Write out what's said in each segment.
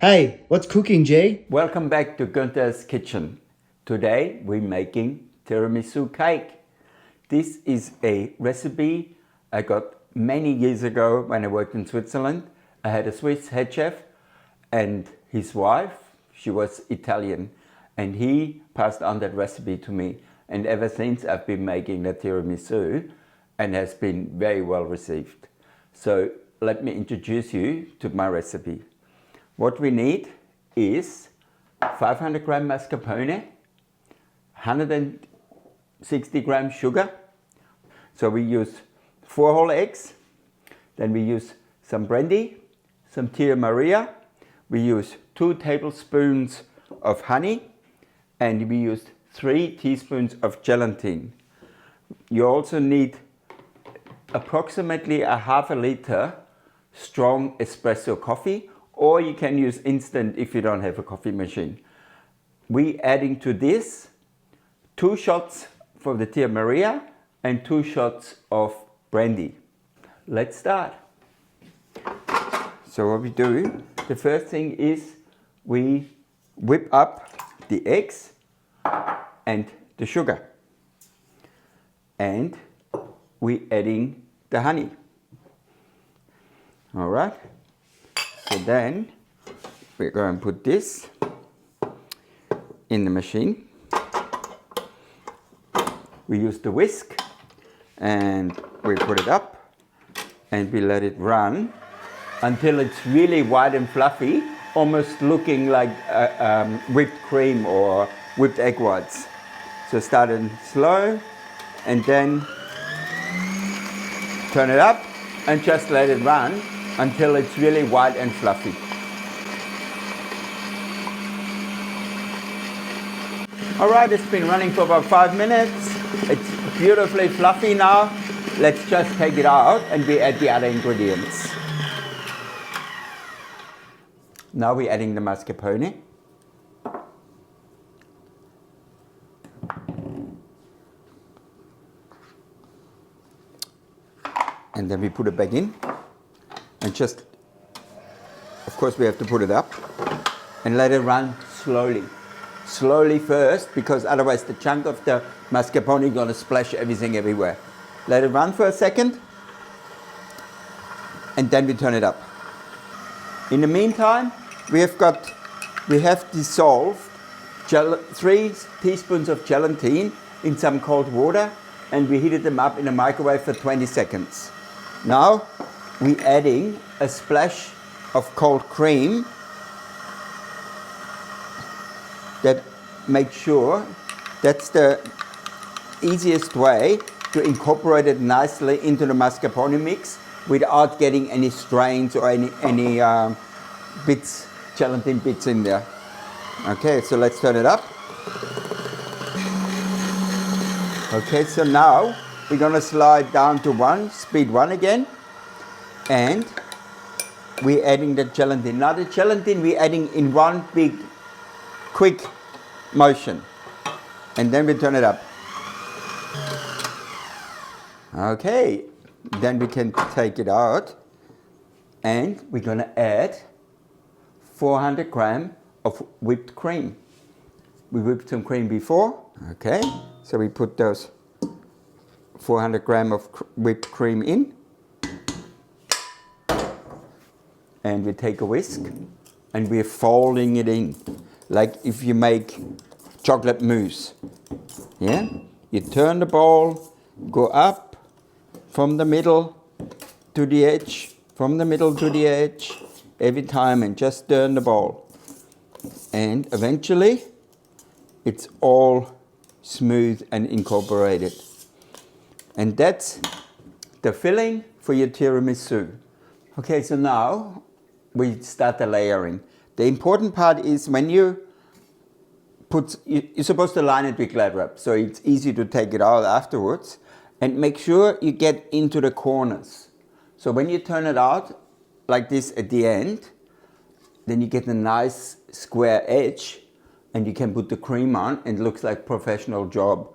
Hey, what's cooking, Jay? Welcome back to Gunther's Kitchen. Today we're making tiramisu cake. This is a recipe I got many years ago when I worked in Switzerland. I had a Swiss head chef and his wife, she was Italian, and he passed on that recipe to me. And ever since I've been making the tiramisu and has been very well received. So let me introduce you to my recipe. What we need is 500 gram mascarpone, 160 gram sugar. So we use 4 whole eggs. Then we use some brandy, some Tia Maria. We use 2 tablespoons of honey, and we use 3 teaspoons of gelatine. You also need approximately a half a liter strong espresso coffee, or you can use instant if you don't have a coffee machine. We adding to this 2 shots for the Tia Maria and 2 shots of brandy. Let's start. So what we do, the first thing is we whip up the eggs and the sugar, and we adding the honey. All right. So then we're going to put this in the machine. We use the whisk and we put it up and we let it run until it's really white and fluffy, almost looking like whipped cream or whipped egg whites. So start it slow and then turn it up and just let it run until it's really white and fluffy. All right, it's been running for about 5 minutes. It's beautifully fluffy now. Let's just take it out and we add the other ingredients. Now we're adding the mascarpone. And then we put it back in. And just, of course we have to put it up and let it run slowly. Slowly first, because otherwise the chunk of the mascarpone is going to splash everything everywhere. Let it run for a second and then we turn it up. In the meantime, we have dissolved 3 teaspoons of gelatine in some cold water, and we heated them up in the microwave for 20 seconds. Now we're adding a splash of cold cream that makes sure that's the easiest way to incorporate it nicely into the mascarpone mix without getting any strains or any bits, gelatine bits in there. Okay, so let's turn it up. Okay, so now we're going to slide down to speed 1 again, and we're adding the gelatine. Now the gelatine we're adding in one big quick motion, and then we turn it up. Okay, then we can take it out and we're going to add 400 gram of whipped cream. We whipped some cream before. Okay, so we put those 400 gram of whipped cream in, and we take a whisk and we're folding it in like if you make chocolate mousse. Yeah, you turn the bowl, go up from the middle to the edge, from the middle to the edge every time, and just turn the bowl, and eventually it's all smooth and incorporated. And that's the filling for your tiramisu. Okay, so now we start the layering. The important part is when you're supposed to line it with glad wrap, so it's easy to take it out afterwards, and make sure you get into the corners. So when you turn it out like this at the end, then you get a nice square edge and you can put the cream on and it looks like a professional job.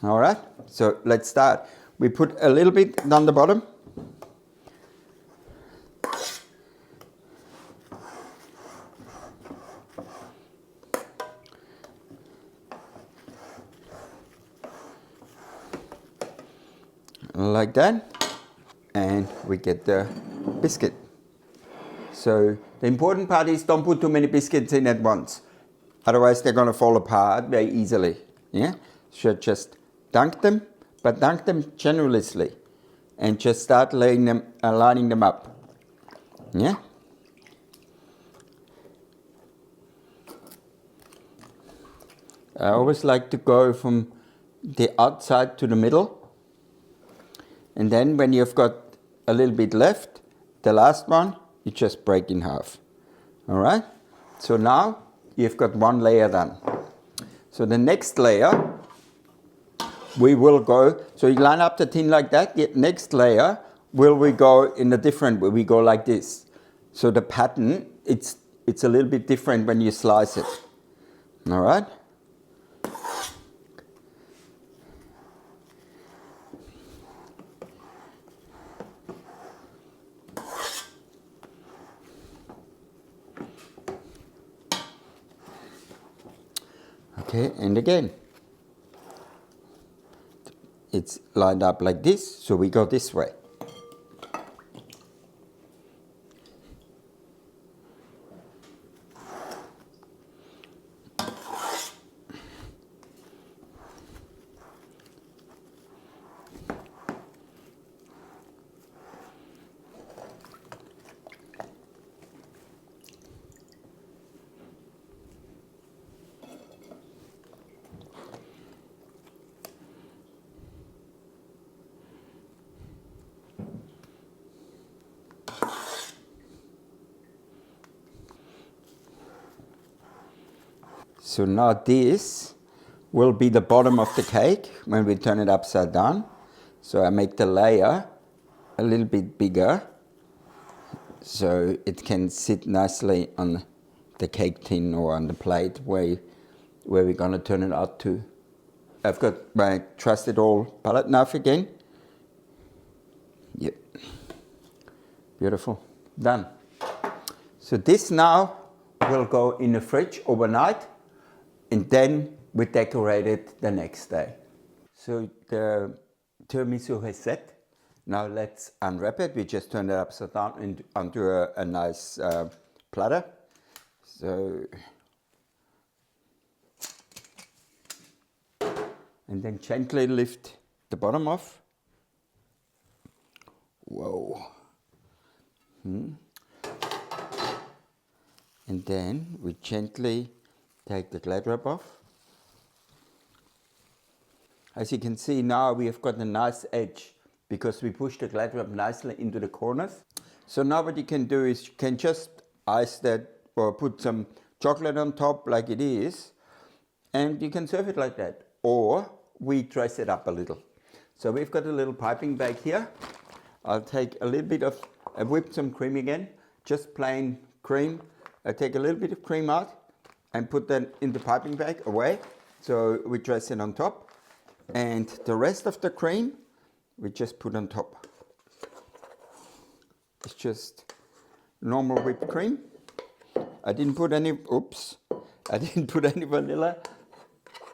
All right, so let's start. We put a little bit down the bottom. like that, and we get the biscuit. So the important part is don't put too many biscuits in at once, otherwise they're going to fall apart very easily. Yeah, so just dunk them, but dunk them generously, and just start laying them, lining them up. Yeah. I always like to go from the outside to the middle, and then when you've got a little bit left, the last one, you just break in half. All right? So now you've got one layer done. So the next layer, we will go, so you line up the tin like that, the next layer, we go in a different way, we go like this. So the pattern, it's a little bit different when you slice it. All right? Okay, and again, it's lined up like this, so we go this way. So now this will be the bottom of the cake when we turn it upside down. So I make the layer a little bit bigger so it can sit nicely on the cake tin or on the plate where we're going to turn it out to. I've got my trusted old palette knife again. Yep. Beautiful. Done. So this now will go in the fridge overnight, and then we decorate it the next day. So the tiramisu has set. Now let's unwrap it. We just turn it upside down onto a nice platter. So, and then gently lift the bottom off. Whoa. And then we gently take the glad wrap off. As you can see now, we have got a nice edge because we push the glad wrap nicely into the corners. So now what you can do is you can just ice that or put some chocolate on top like it is, and you can serve it like that. Or we dress it up a little. So we've got a little piping bag here. I'll take a little bit of, I whipped some cream again, just plain cream. I take a little bit of cream out and put that in the piping bag away. So we dress it on top. And the rest of the cream, we just put on top. It's just normal whipped cream. I didn't put any vanilla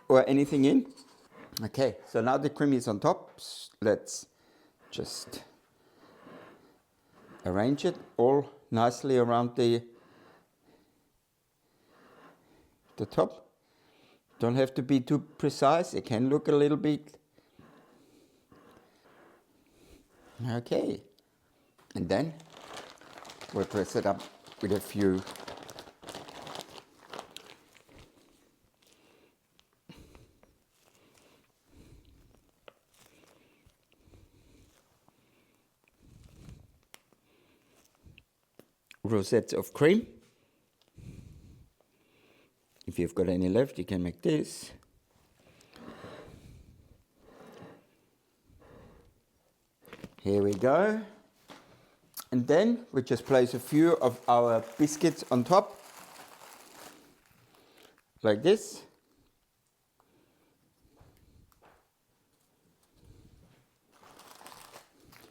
or anything in. Okay, so now the cream is on top. Let's just arrange it all nicely around the top. Don't have to be too precise. It can look a little bit. Okay. And then we'll dress it up with a few rosettes of cream. If you've got any left, you can make this. Here we go. And then we just place a few of our biscuits on top, like this.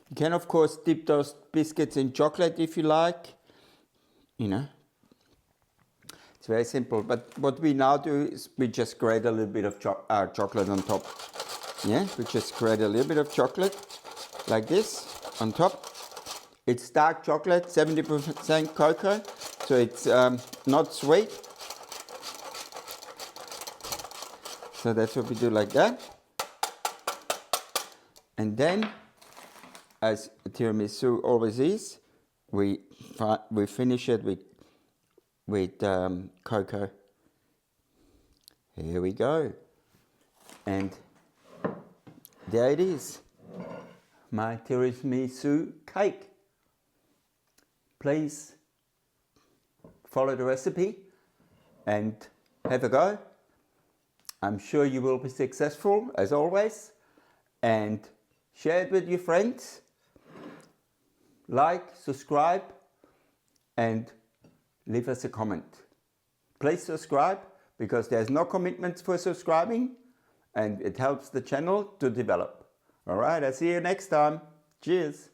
You can of course dip those biscuits in chocolate if you like, you know. It's very simple, but what we now do is we just grate a little bit of chocolate on top. Yeah, we just grate a little bit of chocolate like this on top. It's dark chocolate, 70% cocoa, so it's not sweet. So that's what we do, like that. And then, as tiramisu always is, we finish it with cocoa. Here we go. And there it is, my tiramisu cake. Please follow the recipe and have a go. I'm sure you will be successful, as always. And share it with your friends. Like, subscribe, and leave us a comment. Please subscribe, because there's no commitments for subscribing, and it helps the channel to develop. All right, I'll see you next time. Cheers.